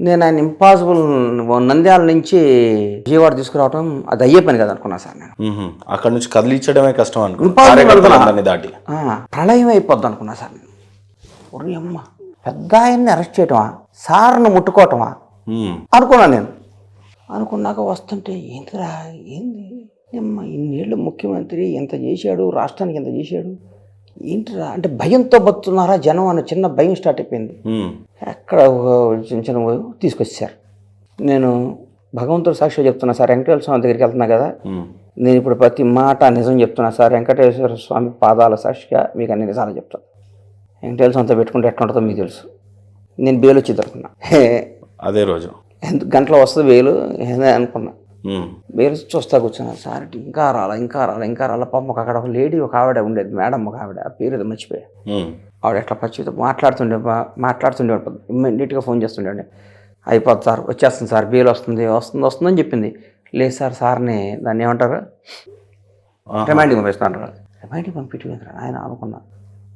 నేను ఆయన ఇంపాసిబుల్ నంద్యాల నుంచి విజయవాడ తీసుకురావడం అది అయ్యే పని కదా అనుకున్నా సార్ నేను. అక్కడ నుంచి కదిలించడమే కష్టం Impossible దాటి ప్రళయం అయిపోద్ది అనుకున్నా సార్ నేను. ఒరి అమ్మ, పెద్ద ఆయన్ని అరెస్ట్ చేయటమా, సార్ను ముట్టుకోవటమా అనుకున్నాను నేను. అనుకున్నాక వస్తుంటే ఏంటిరా, ఏంది అమ్మ, ఇన్నేళ్ళు ముఖ్యమంత్రి ఎంత చేశాడు, రాష్ట్రానికి ఎంత చేశాడు, ఏంటిరా అంటే భయంతో బతున్నారా జనం అన్న చిన్న భయం స్టార్ట్ అయిపోయింది. ఎక్కడ చిన్న చిన్న తీసుకొచ్చారు. నేను భగవంతుడు సాక్షిగా చెప్తున్నా సార్, వెంకటేశ్వర స్వామి దగ్గరికి వెళ్తున్నా కదా, నేను ఇప్పుడు ప్రతి మాట నిజం చెప్తున్నా సార్. వెంకటేశ్వర స్వామి పాదాల సాక్షిగా మీకు అన్ని నిజాలు చెప్తాను. వెంకటేశ్వర స్వామితో పెట్టుకుంటే ఎట్లా ఉంటుందో మీకు తెలుసు. నేను బేలు వచ్చి దొరుకున్నా అదే రోజు గంటలో వస్తుంది బేలు అనుకున్నా. బేలు చూస్తా కూర్చున్నాను సార్, ఇంకా రాలా. పాపం అక్కడ ఒక లేడీ, ఒక ఆవిడ ఉండేది, మేడం ఒక ఆవిడ, ఆ పేరు ఏదో మర్చిపోయా. ఆవిడ ఎట్లా పచ్చితో మాట్లాడుతుండే ఇమ్మీడియట్గా ఫోన్ చేస్తుండే. అయిపోద్ది సార్, వచ్చేస్తుంది సార్, బేలు వస్తుందని చెప్పింది. లేదు సార్, సార్ని దాన్ని ఏమంటారు, రిమైండింగ్ పంపిస్తాను. రిమైండింగ్ పంపించు ఆయన అనుకున్నా.